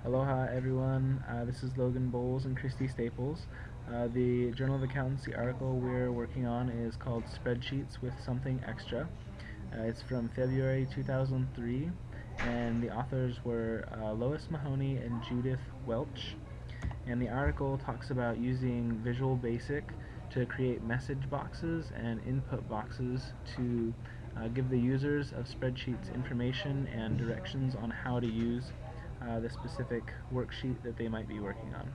Aloha everyone, this is Logan Bowles and Christy Staples. The Journal of Accountancy article we're working on is called Spreadsheets with Something Extra. It's from February 2003 and the authors were Lois, Mahoney and Judith Welch. And the article talks about using Visual Basic to create message boxes and input boxes to give the users of spreadsheets information and directions on how to use the specific worksheet that they might be working on.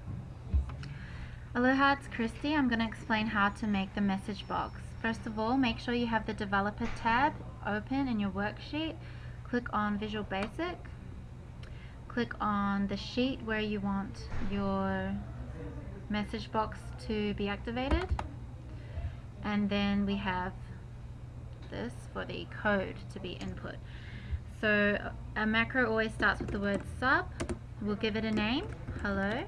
Aloha, it's Christy. I'm going to explain how to make the message box. First of all, make sure you have the Developer tab open in your worksheet. Click on Visual Basic. Click on the sheet where you want your message box to be activated. And then we have this for the code to be input. So a macro always starts with the word sub. We'll give it a name, hello,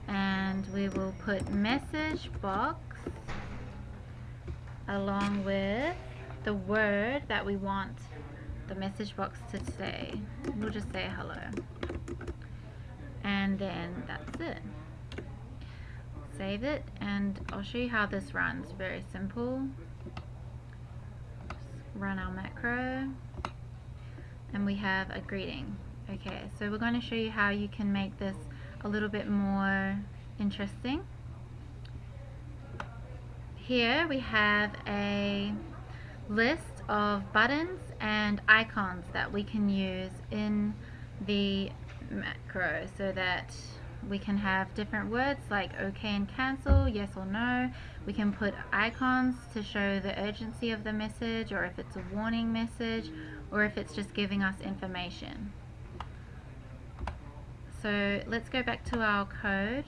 and we will put message box along with the word that we want the message box to say. We'll just say hello, and then that's it. Save it, and I'll show you how this runs. Very simple. Just run our macro, and we have a greeting. Okay, so we're going to show you how you can make this a little bit more interesting. Here we have a list of buttons and icons that we can use in the macro so that we can have different words like OK and cancel, yes or no. We can put icons to show the urgency of the message, or if it's a warning message, or if it's just giving us information. So let's go back to our code.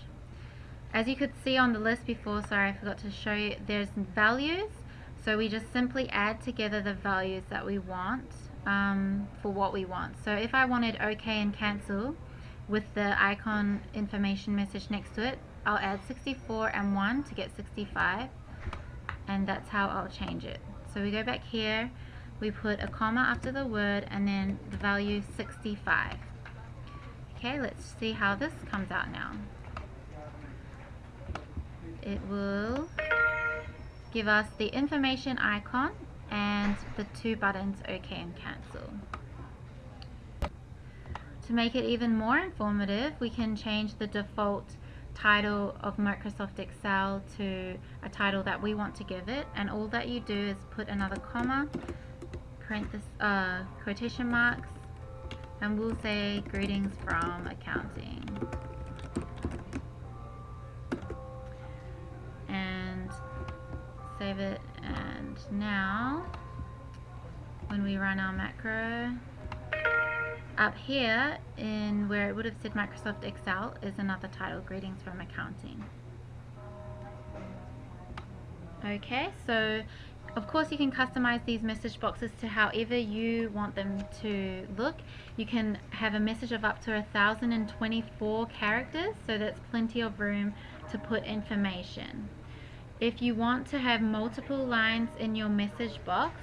As you could see on the list before, sorry I forgot to show you, there's values. So we just simply add together the values that we want for what we want. So if I wanted OK and cancel with the icon information message next to it, I'll add 64 and 1 to get 65, and that's how I'll change it. So we go back here, we put a comma after the word and then the value 65. Okay, let's see how this comes out now. It will give us the information icon and the two buttons OK and cancel. To make it even more informative, we can change the default title of Microsoft Excel to a title that we want to give it, and all that you do is put another comma, quotation marks, and we'll say greetings from accounting, and save it. And now when we run our macro, up here in where it would have said Microsoft Excel is another title, greetings from accounting. Okay, so of course you can customize these message boxes to however you want them to look. You can have a message of up to 1,024 characters, so that's plenty of room to put information. If you want to have multiple lines in your message box,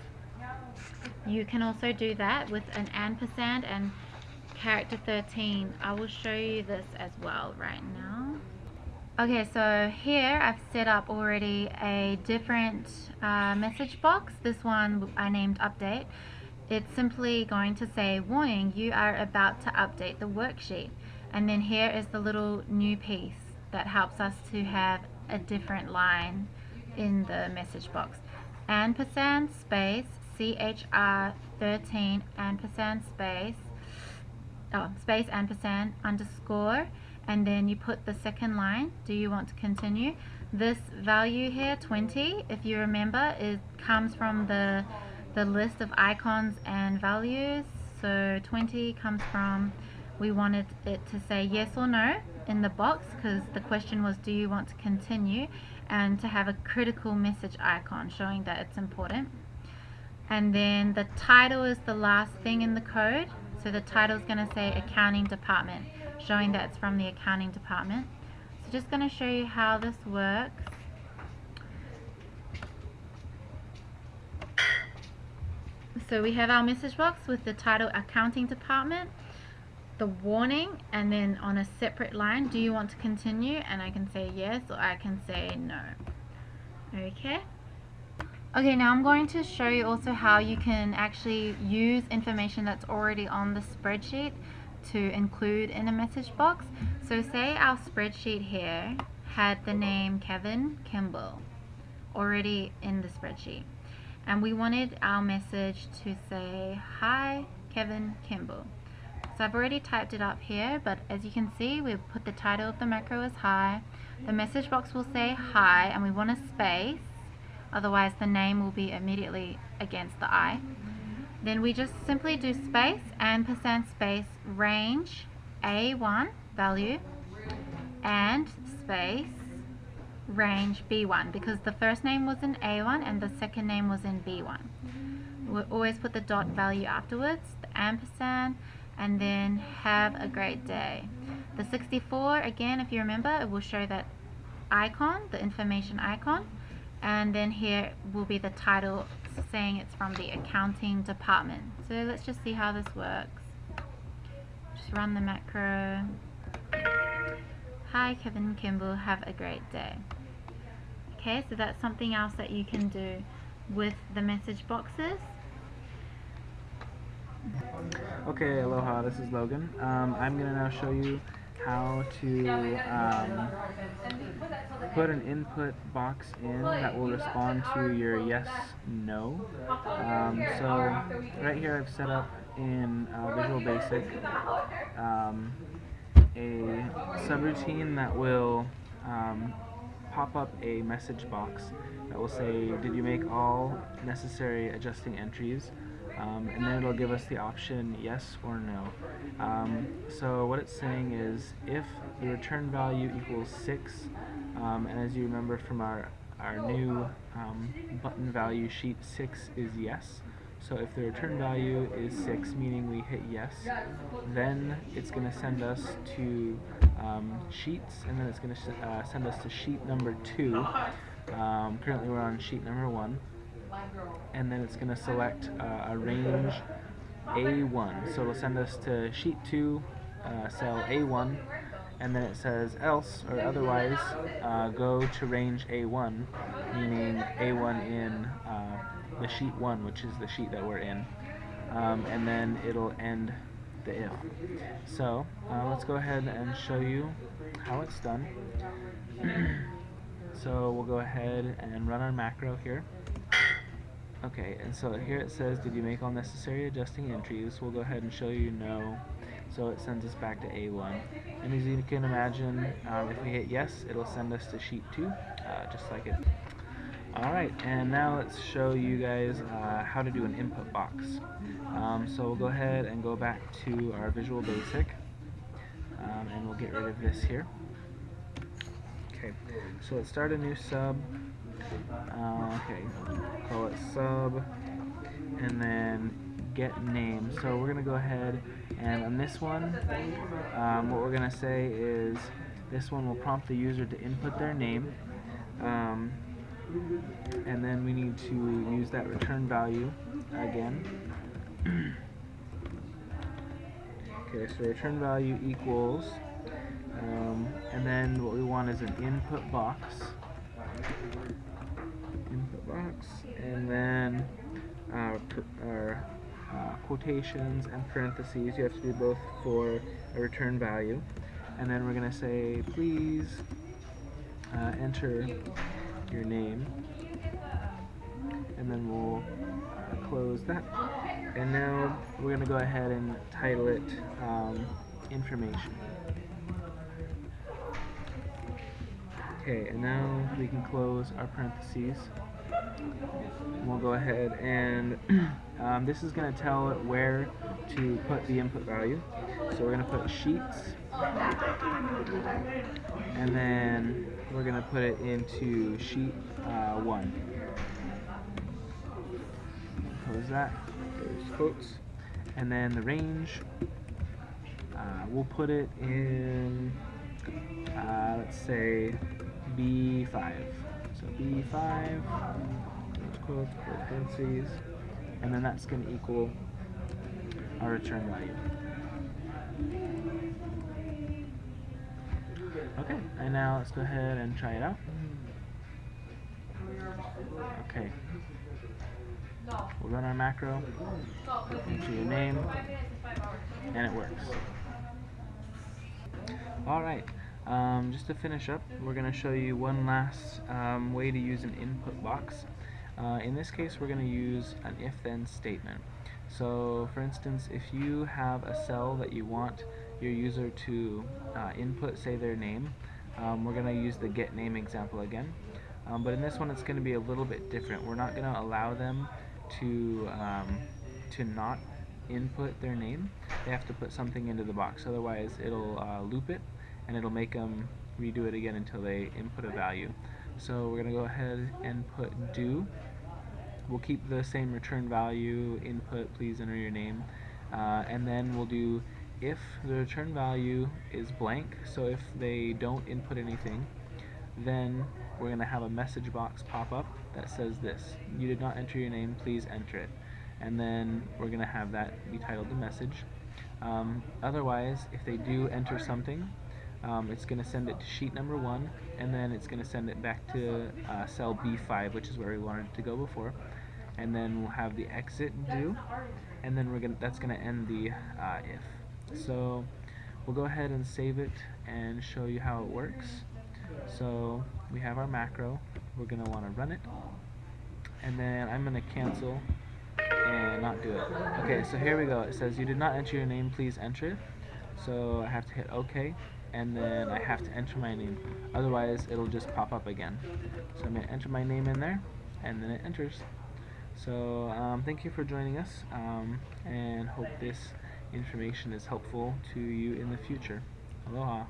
you can also do that with an ampersand and character 13. I will show you this as well right now. Okay, so here I've set up already a different message box. This one I named update. It's simply going to say, warning, you are about to update the worksheet. And then here is the little new piece that helps us to have a different line in the message box. Ampersand space CHR 13 ampersand space ampersand underscore, and then you put the second line, do you want to continue? This value here, 20, if you remember, it comes from the list of icons and values. So 20 comes from, we wanted it to say yes or no in the box because the question was, do you want to continue, and to have a critical message icon showing that it's important. And then the title is the last thing in the code. So the title is going to say accounting department, showing that it's from the accounting department. So just going to show you how this works. So we have our message box with the title accounting department. the warning, and then on a separate line, do you want to continue? And I can say yes, or I can say no. Okay. Okay, now I'm going to show you also how you can actually use information that's already on the spreadsheet to include in a message box. So say our spreadsheet here had the name Kevin Kimball already in the spreadsheet, and we wanted our message to say, "Hi, Kevin Kimball." So I've already typed it up here, but as you can see, we've put the title of the macro as hi. The message box will say hi, and we want a space, otherwise the name will be immediately against the I. Then we just simply do space ampersand space range A1 value and space range B1, because the first name was in A1 and the second name was in B1. We'll always put the dot value afterwards, the ampersand, and then have a great day. The 64, again, if you remember, it will show that icon, the information icon, and then here will be the title saying it's from the accounting department. So let's just see how this works. Just run the macro. Hi, Kevin Kimball, have a great day. Okay, so that's something else that you can do with the message boxes. Okay, aloha, this is Logan. I'm going to now show you how to put an input box in that will respond to your yes, no. So right here I've set up in Visual Basic a subroutine that will pop up a message box that will say, did you make all necessary adjusting entries? And then it'll give us the option yes or no. So what it's saying is, if the return value equals 6, and as you remember from our new button value sheet, 6 is yes. So if the return value is 6, meaning we hit yes, then it's going to send us to sheets, and then it's going to send us to sheet number 2. Currently we're on sheet number 1. And then it's going to select a range A1. So it'll send us to sheet 2, cell A1, and then it says else or otherwise go to range A1, meaning A1 in the sheet 1, which is the sheet that we're in. And then it'll end the if. So let's go ahead and show you how it's done. So we'll go ahead and run our macro here. Okay, and so here it says, did you make all necessary adjusting entries? We'll go ahead and show you no. So it sends us back to A1. And as you can imagine, if we hit yes, it'll send us to sheet 2, just like it. Alright, and now let's show you guys how to do an input box. So we'll go ahead and go back to our Visual Basic, and we'll get rid of this here. Okay, so let's start a new sub. Okay, call it sub, and then get name. So we're going to go ahead and on this one, what we're going to say is this one will prompt the user to input their name, and then we need to use that return value again. Okay, so return value equals, and then what we want is an input box. And then our quotations and parentheses, you have to do both for a return value. And then we're going to say, please enter your name, and then we'll close that. And now we're going to go ahead and title it information. Okay, and now we can close our parentheses. We'll go ahead and this is going to tell it where to put the input value. So we're going to put sheets, and then we're going to put it into sheet 1. Close that. There's quotes. And then the range, we'll put it in, let's say, B5. So B5, close quotes, close parentheses, and then that's going to equal our return value. Okay, and now let's go ahead and try it out. Okay, we'll run our macro, enter your name, and it works. Alright, just to finish up, we're going to show you one last way to use an input box. In this case, we're going to use an if-then statement. So, for instance, if you have a cell that you want your user to input, say, their name, we're going to use the get name example again. But in this one, it's going to be a little bit different. We're not going to allow them to not input their name. They have to put something into the box, otherwise it'll loop it and it'll make them redo it again until they input a value. So we're going to go ahead and put do. We'll keep the same return value, input, please enter your name, and then we'll do if the return value is blank, so if they don't input anything, then we're going to have a message box pop up that says this: you did not enter your name, please enter it. And then we're going to have that be titled the message. Otherwise, if they do enter something, it's going to send it to sheet number 1, and then it's going to send it back to cell B5, which is where we wanted it to go before. And then we'll have the exit do, and then that's going to end the if. So we'll go ahead and save it and show you how it works. So we have our macro, we're going to want to run it, and then I'm going to cancel and not do it. Okay, so here we go. It says you did not enter your name, please enter it. So I have to hit OK, and then I have to enter my name. Otherwise it'll just pop up again. So I'm going to enter my name in there, and then it enters. So thank you for joining us, and hope this information is helpful to you in the future. Aloha.